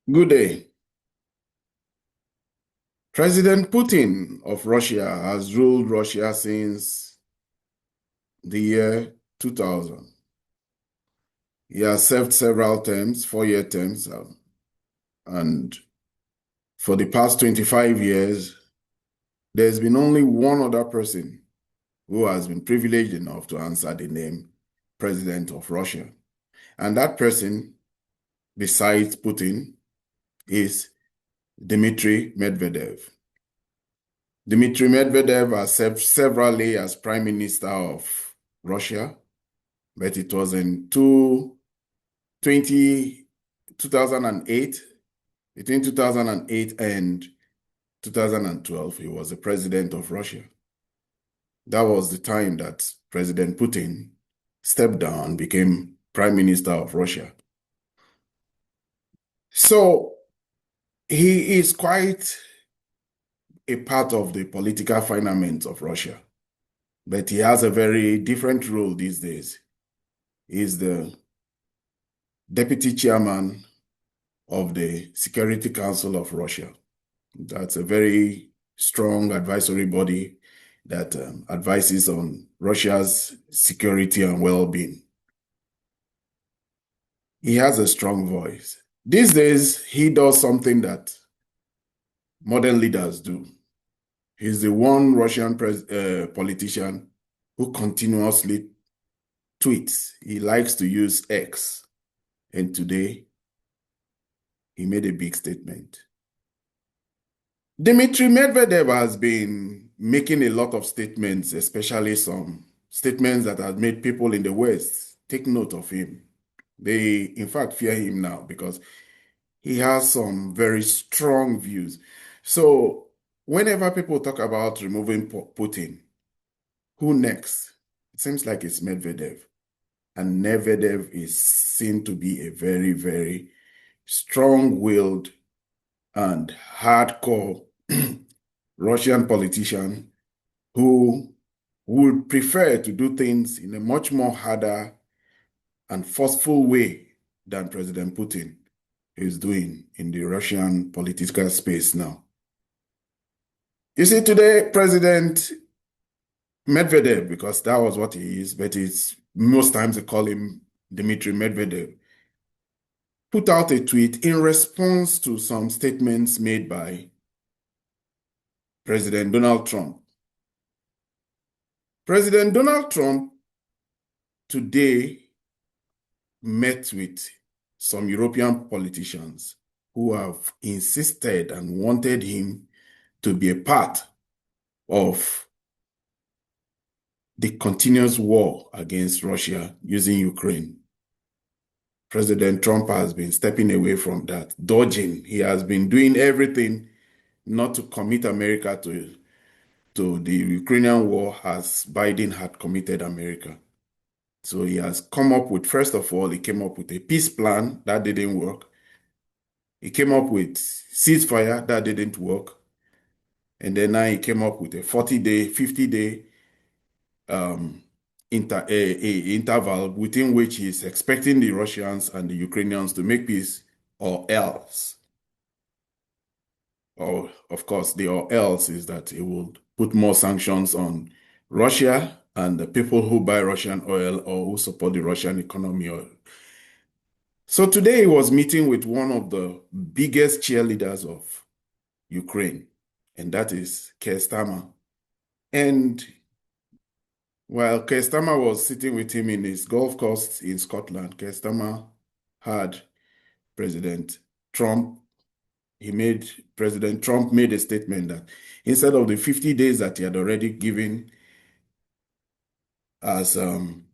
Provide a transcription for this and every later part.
Good day. President Putin of Russia has ruled Russia since the year 2000. He has served several terms, 4-year terms, and for the past 25 years, there's been only one other person who has been privileged enough to answer the name President of Russia. And that person, besides Putin, is Dmitry Medvedev. Dmitry Medvedev has served severally as Prime Minister of Russia, but it was in 2008, between 2008 and 2012, he was the president of Russia. That was the time that President Putin stepped down, became Prime Minister of Russia. So he is quite a part of the political firmament of Russia, but he has a very different role these days. He's the deputy chairman of the Security Council of Russia. That's a very strong advisory body that advises on Russia's security and well-being. He has a strong voice. These days, he does something that modern leaders do. He's the one Russian politician who continuously tweets. He likes to use X. And today, he made a big statement. Dmitry Medvedev has been making a lot of statements, especially some statements that have made people in the West take note of him. They, in fact, fear him now because he has some very strong views. So whenever people talk about removing Putin, who next? It seems like it's Medvedev. And Medvedev is seen to be a very, very strong-willed and hardcore Russian politician who would prefer to do things in a much more harder and forceful way than President Putin is doing in the Russian political space now. You see, today, President Medvedev, because that was what he is, but it's most times they call him Dmitry Medvedev, put out a tweet in response to some statements made by President Donald Trump. President Donald Trump today met with some European politicians who have insisted and wanted him to be a part of the continuous war against Russia using Ukraine. President Trump has been stepping away from that, dodging. He has been doing everything not to commit America to the Ukrainian war as Biden had committed America. So he has come up with, first of all, he came up with a peace plan that didn't work. He came up with ceasefire that didn't work. And then now he came up with a 40-day, 50-day interval within which he's expecting the Russians and the Ukrainians to make peace or else. Or, of course, the or else is that he will put more sanctions on Russia and the people who buy Russian oil or who support the Russian economy. So today he was meeting with one of the biggest cheerleaders of Ukraine, and that is Keir Starmer. And while Keir Starmer was sitting with him in his golf course in Scotland, Keir Starmer had President Trump. President Trump made a statement that instead of the 50 days that he had already given as an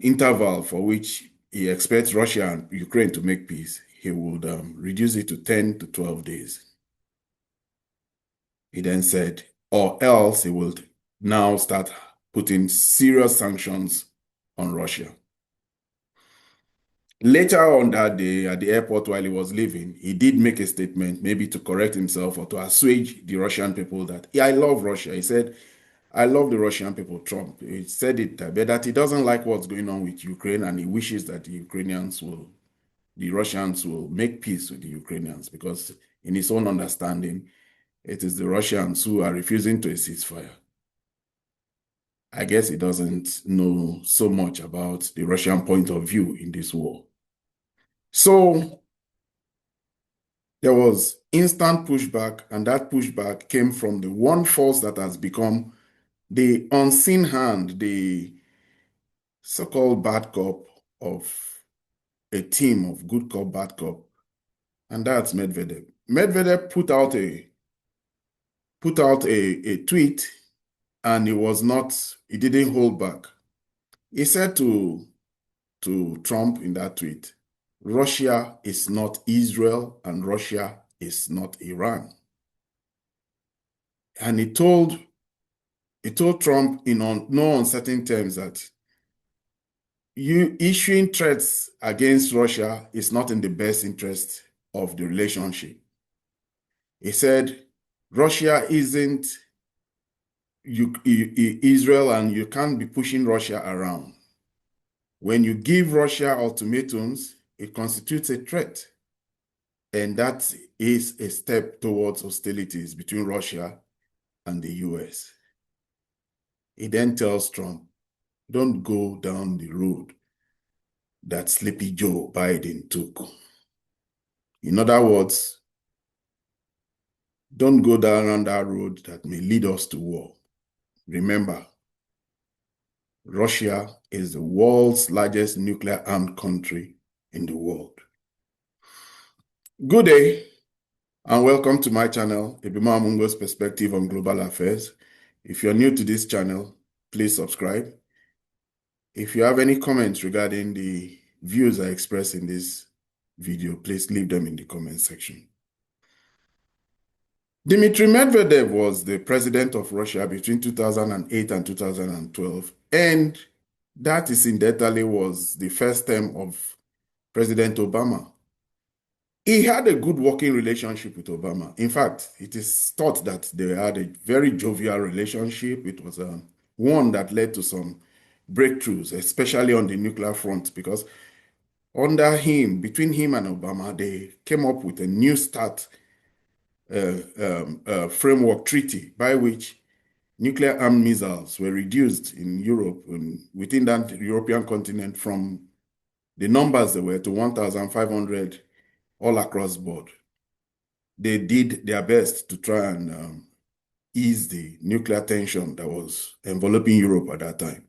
interval for which he expects Russia and Ukraine to make peace, he would reduce it to 10 to 12 days. He then said, or else he will now start putting serious sanctions on Russia. Later on that day at the airport while he was leaving, he did make a statement, maybe to correct himself or to assuage the Russian people that, yeah, I love Russia. He said, I love the Russian people, Trump. He said it, but that he doesn't like what's going on with Ukraine and he wishes that the Ukrainians will the Russians will make peace with the Ukrainians, because in his own understanding, it is the Russians who are refusing to a ceasefire. I guess he doesn't know so much about the Russian point of view in this war. So there was instant pushback, and that pushback came from the one force that has become the unseen hand, the so-called bad cop of a team of good cop, bad cop, and that's Medvedev. Medvedev put out a tweet, and he didn't hold back. He said to Trump in that tweet, Russia is not Israel and Russia is not Iran. And he told Trump in no uncertain terms that you issuing threats against Russia is not in the best interest of the relationship. He said, Russia isn't Israel, and you can't be pushing Russia around. When you give Russia ultimatums, it constitutes a threat. And that is a step towards hostilities between Russia and the US. He then tells Trump, don't go down the road that Sleepy Joe Biden took. In other words, don't go down that road that may lead us to war. Remember, Russia is the world's largest nuclear-armed country in the world. Good day, and welcome to my channel, Ebima Amungo's Perspective on Global Affairs. If you're new to this channel, please subscribe. If you have any comments regarding the views I express in this video, please leave them in the comment section. Dmitry Medvedev was the president of Russia between 2008 and 2012, and that incidentally was the first term of President Obama. He had a good working relationship with Obama. In fact, it is thought that they had a very jovial relationship. It was one that led to some breakthroughs, especially on the nuclear front, because under him, between him and Obama, they came up with a new START framework treaty by which nuclear-armed missiles were reduced in Europe and within that European continent from the numbers they were to 1,500 all across board. They did their best to try and ease the nuclear tension that was enveloping Europe at that time.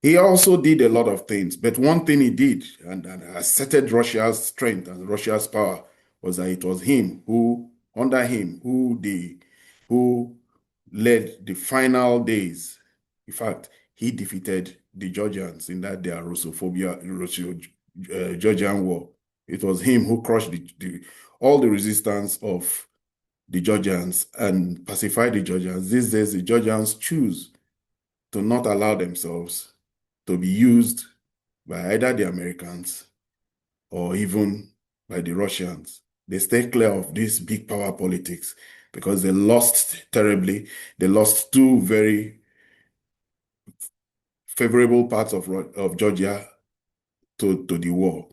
He also did a lot of things, but one thing he did and asserted Russia's strength and Russia's power was that it was him who, under him, who led the final days. In fact, he defeated the Georgians in that their Russo-Georgian war. It was him who crushed all the resistance of the Georgians and pacified the Georgians. These days, the Georgians choose to not allow themselves to be used by either the Americans or even by the Russians. They stay clear of this big power politics because they lost terribly. They lost two very favorable parts of Georgia to the war.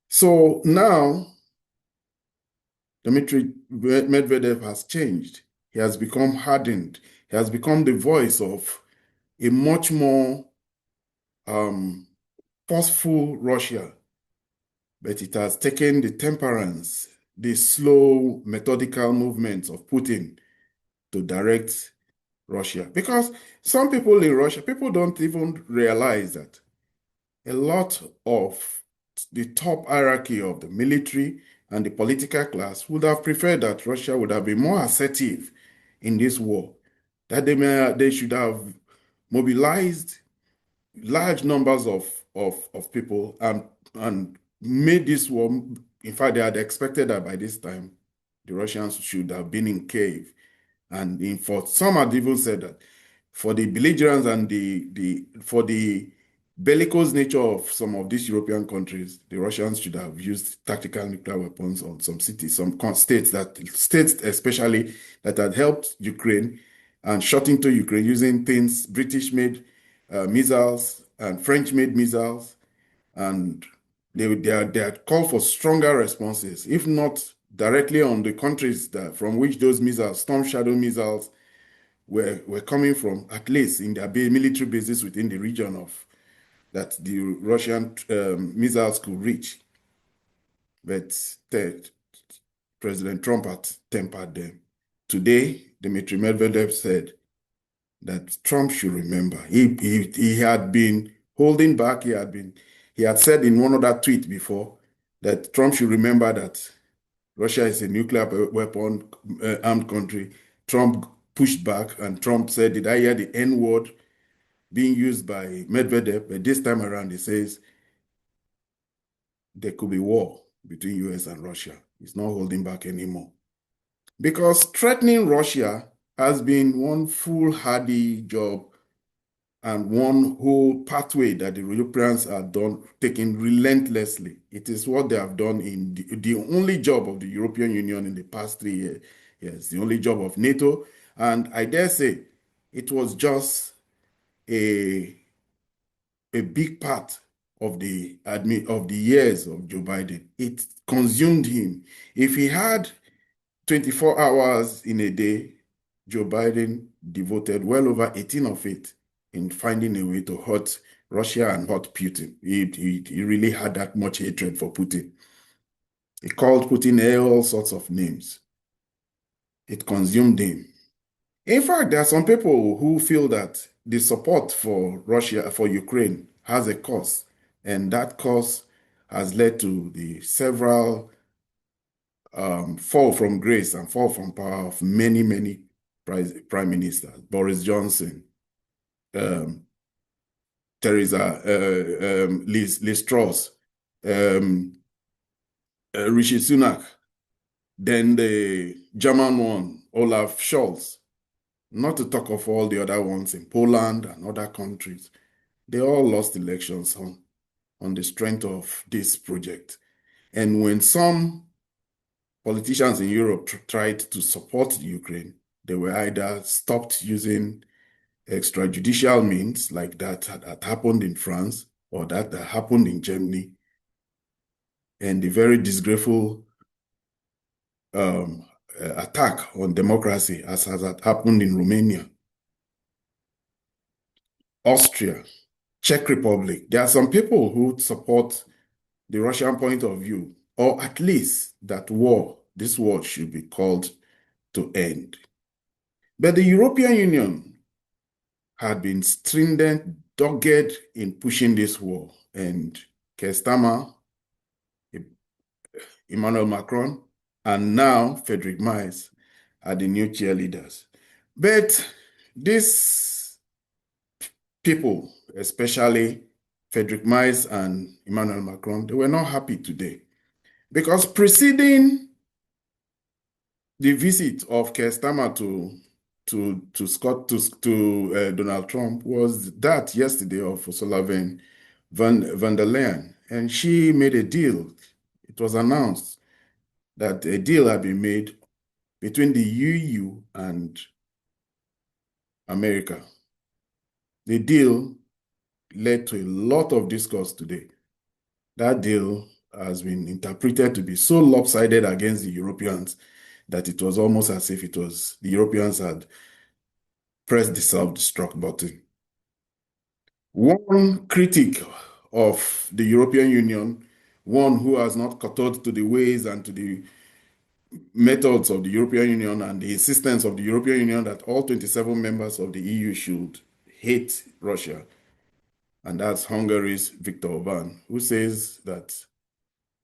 So now, Dmitry Medvedev has changed. He has become hardened. He has become the voice of a much more forceful Russia, but it has taken the temperance, the slow, methodical movements of Putin to direct Russia. Because some people in Russia, people don't even realize that a lot of the top hierarchy of the military and the political class would have preferred that Russia would have been more assertive in this war, that they should have mobilized large numbers of people and made this war. In fact, they had expected that by this time, the Russians should have been in cave. And for some had even said that for the belligerence and for the bellicose nature of some of these European countries, the Russians should have used tactical nuclear weapons on some cities, some states especially that had helped Ukraine and shot into Ukraine using things, British-made missiles and French-made missiles and They are called for stronger responses, if not directly on the countries from which those missiles, Storm Shadow missiles, were coming from, at least in their military bases within the region of that the Russian missiles could reach. But President Trump had tempered them. Today, Dmitry Medvedev said that Trump should remember. He had been holding back. He had said in one other tweet before that Trump should remember that Russia is a nuclear weapon armed country. Trump pushed back, and Trump said, "Did I hear the N word being used by Medvedev?" But this time around, he says there could be war between US and Russia. He's not holding back anymore. Because threatening Russia has been one foolhardy job and one whole pathway that the Europeans have done, taken relentlessly. It is what they have done in the only job of the European Union in the past 3 years. Yes, the only job of NATO. And I dare say it was just a big part of the years of Joe Biden. It consumed him. If he had 24 hours in a day, Joe Biden devoted well over 18 of it in finding a way to hurt Russia and hurt Putin. He really had that much hatred for Putin. He called Putin all sorts of names. It consumed him. In fact, there are some people who feel that the support for Russia, for Ukraine, has a cause, and that cause has led to the several fall from grace and fall from power of many, many prime ministers. Boris Johnson, Liz Truss, Rishi Sunak, then the German one, Olaf Scholz, not to talk of all the other ones in Poland and other countries. They all lost elections on the strength of this project. And when some politicians in Europe tried to support Ukraine, they were either stopped using extrajudicial means like that happened in France or that happened in Germany, and the very disgraceful attack on democracy as has happened in Romania, Austria, Czech Republic. There are some people who support the Russian point of view, or at least that this war should be called to end. But the European Union had been stringent, dogged in pushing this war, and Keir Starmer, Emmanuel Macron, and now Friedrich Merz are the new cheerleaders. But these people, especially Friedrich Merz and Emmanuel Macron, they were not happy today, because preceding the visit of Keir Starmer to Donald Trump was that yesterday of Ursula von der Leyen, and she made a deal. It was announced that a deal had been made between the EU and America. The deal led to a lot of discourse today. That deal has been interpreted to be so lopsided against the Europeans that it was almost as if the Europeans had pressed the self-destruct button. One critic of the European Union, one who has not caught to the ways and to the methods of the European Union and the insistence of the European Union that all 27 members of the EU should hate Russia, and that's Hungary's Viktor Orbán, who says that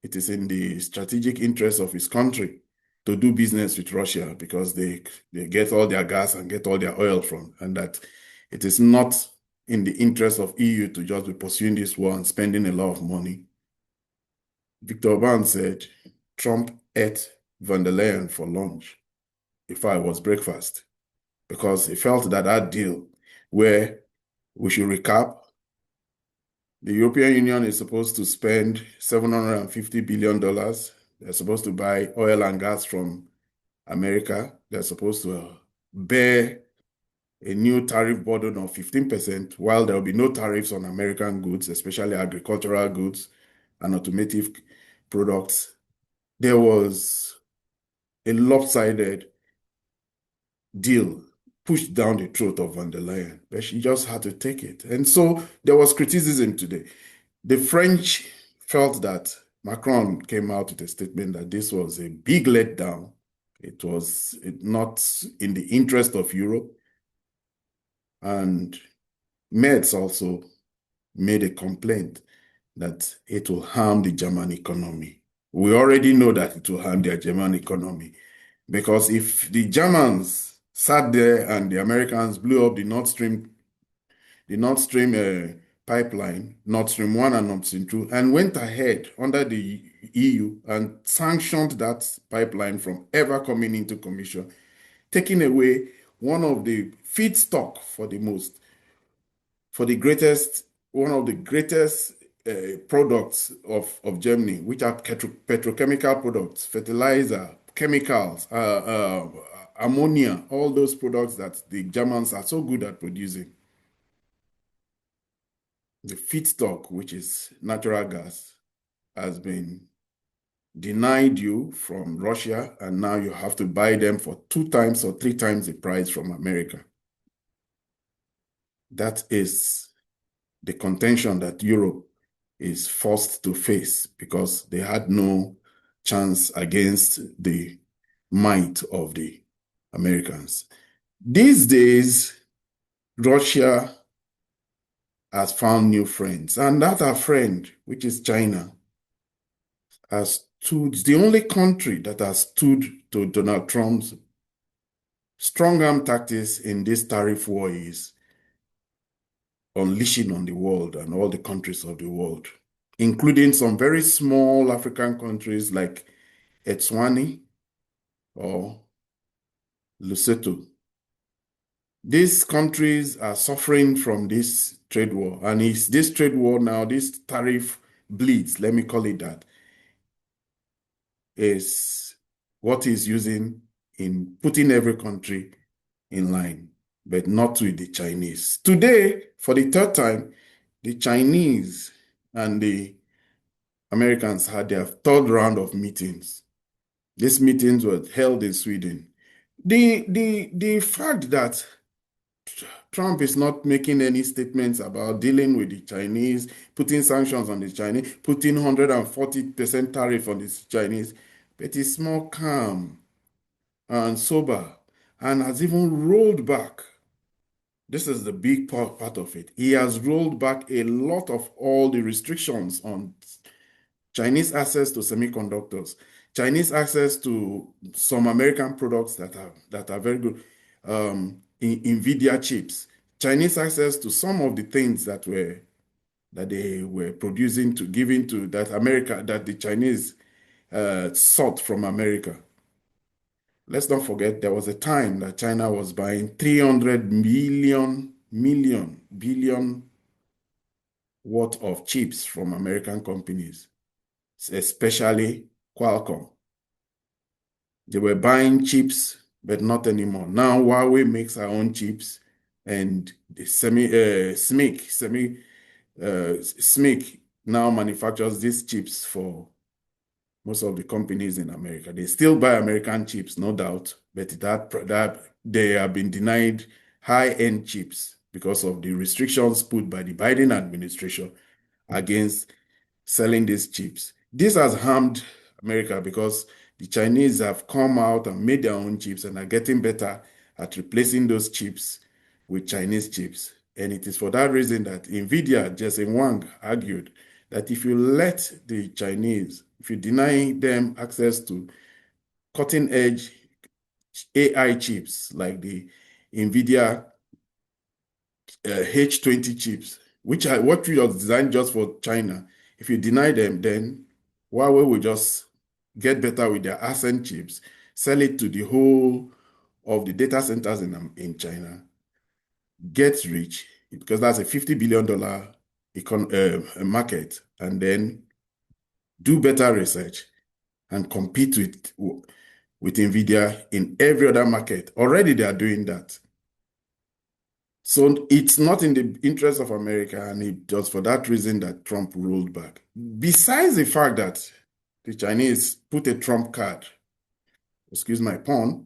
it is in the strategic interest of his country to do business with Russia because they get all their gas and get all their oil from, and that it is not in the interest of EU to just be pursuing this war and spending a lot of money. Viktor Orbán said Trump ate von der Leyen for lunch, if I was breakfast, because he felt that deal, where we should recap, the European Union is supposed to spend $750 billion. They're supposed to buy oil and gas from America. They're supposed to bear a new tariff burden of 15%, while there will be no tariffs on American goods, especially agricultural goods. and automotive products, there was a lopsided deal pushed down the throat of von der Leyen, but she just had to take it. And so there was criticism today. The French felt that Macron came out with a statement that this was a big letdown. It was not in the interest of Europe. And Merz also made a complaint that it will harm the German economy. We already know that it will harm their German economy, because if the Germans sat there and the Americans blew up the Nord Stream pipeline, Nord Stream 1 and Nord Stream 2, and went ahead under the EU and sanctioned that pipeline from ever coming into commission, taking away one of the feedstock one of the greatest products of Germany, which are petrochemical products, fertilizer, chemicals, ammonia, all those products that the Germans are so good at producing. The feedstock, which is natural gas, has been denied you from Russia, and now you have to buy them for 2 times or 3 times the price from America. That is the contention that Europe is forced to face because they had no chance against the might of the Americans. These days, Russia has found new friends, and that our friend, which is China, has stood, the only country that has stood to Donald Trump's strong arm tactics in this tariff war is unleashing on the world and all the countries of the world, including some very small African countries like Eswatini or Lesotho. These countries are suffering from this trade war, and it's this trade war now, this tariff bleeds, let me call it that, is what he's using in putting every country in line, but not with the Chinese. Today, for the 3rd time, the Chinese and the Americans had their 3rd round of meetings. These meetings were held in Sweden. The fact that Trump is not making any statements about dealing with the Chinese, putting sanctions on the Chinese, putting 140% tariff on the Chinese, but he's more calm and sober and has even rolled back. This is the big part of it. He has rolled back a lot of all the restrictions on Chinese access to semiconductors, Chinese access to some American products that are very good, NVIDIA chips, Chinese access to some of the things that they were producing to giving to that the Chinese sought from America. Let's not forget there was a time that China was buying 300 billion worth of chips from American companies, especially Qualcomm. They were buying chips, but not anymore. Now Huawei makes our own chips, and the SMIC now manufactures these chips for most of the companies in America. They still buy American chips, no doubt, but that they have been denied high-end chips because of the restrictions put by the Biden administration against selling these chips. This has harmed America because the Chinese have come out and made their own chips and are getting better at replacing those chips with Chinese chips. And it is for that reason that NVIDIA, Jensen Huang, argued that if you let the Chinese, if you deny them access to cutting-edge AI chips like the NVIDIA H20 chips, which are what we are designed just for China, if you deny them, then Huawei will just get better with their Ascend chips, sell it to the whole of the data centers in China, get rich, because that's a $50 billion market, and then do better research and compete with NVIDIA in every other market. Already they are doing that. So it's not in the interest of America, and it was for that reason that Trump rolled back. Besides the fact that the Chinese put a Trump card, excuse my pun,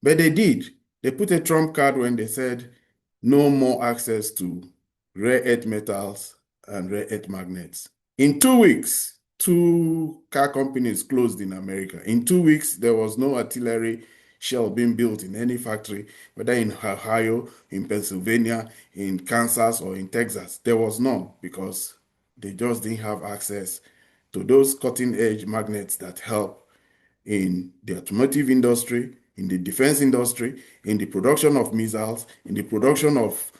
but they did. They put a Trump card when they said no more access to rare earth metals and rare earth magnets. In 2 weeks, two car companies closed in America. In 2 weeks, there was no artillery shell being built in any factory, whether in Ohio, in Pennsylvania, in Kansas, or in Texas. There was none because they just didn't have access to those cutting edge magnets that help in the automotive industry, in the defense industry, in the production of missiles, in the production of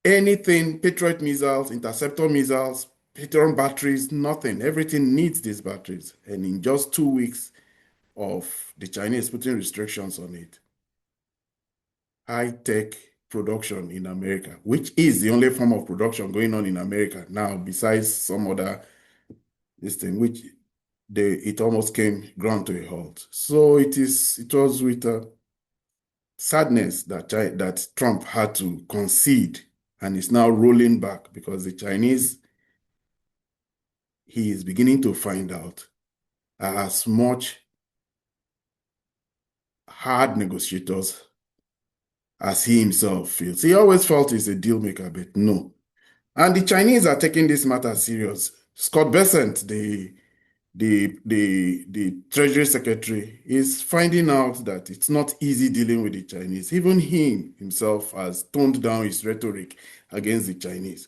anything, Patriot missiles, interceptor missiles, Patriot batteries, nothing. Everything needs these batteries. And in just 2 weeks of the Chinese putting restrictions on it, high-tech production in America, which is the only form of production going on in America now, besides some other this thing, which it almost came ground to a halt. So it was with sadness that Trump had to concede and is now rolling back because the Chinese, he is beginning to find out, are as much hard negotiators as he himself feels. He always felt he's a deal maker, but no. And the Chinese are taking this matter serious. Scott Bessent, the Treasury Secretary, is finding out that it's not easy dealing with the Chinese. Even he himself has toned down his rhetoric against the Chinese.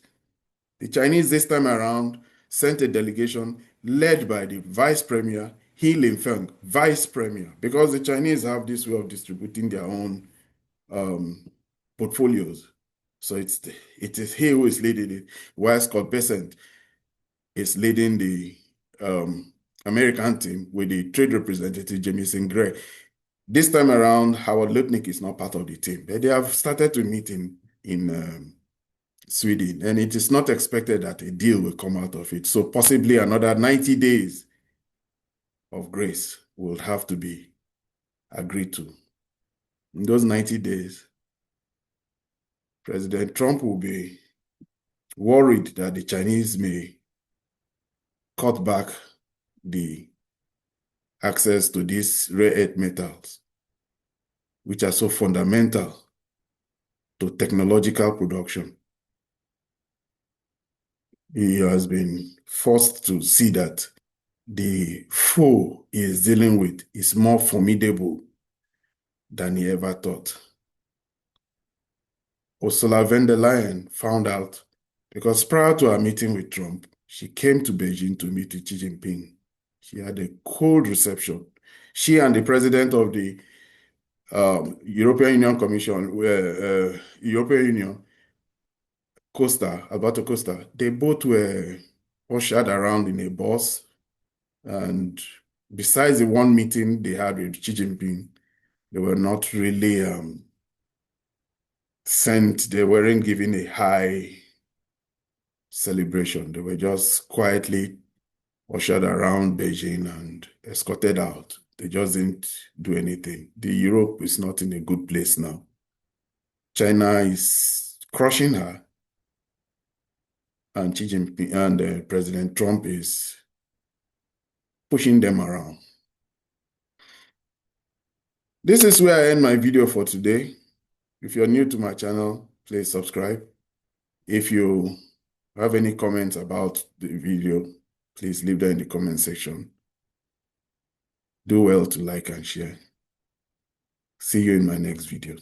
The Chinese this time around sent a delegation led by the Vice Premier, He Linfeng, Vice Premier, because the Chinese have this way of distributing their own portfolios. So it is he who is leading it, while Scott Bessent is leading the American team with the trade representative, Jamieson Gray. This time around, Howard Lutnick is not part of the team, but they have started to meet in Sweden, and it is not expected that a deal will come out of it. So possibly another 90 days of grace will have to be agreed to. In those 90 days, President Trump will be worried that the Chinese may cut back the access to these rare earth metals, which are so fundamental to technological production. He has been forced to see that the foe he is dealing with is more formidable than he ever thought. Ursula von der Leyen found out because prior to her meeting with Trump, she came to Beijing to meet with Xi Jinping. She had a cold reception. She and the president of the European Union Commission, European Union, Alberto Costa, they both were ushered around in a bus. And besides the one meeting they had with Xi Jinping, they were not really they weren't given a high celebration. They were just quietly ushered around Beijing and escorted out. They just didn't do anything. Europe is not in a good place now. China is crushing her, and Xi Jinping and President Trump is pushing them around. This is where I end my video for today. If you're new to my channel, please subscribe. If you have any comments about the video, please leave them in the comment section. Do well to like and share. See you in my next video.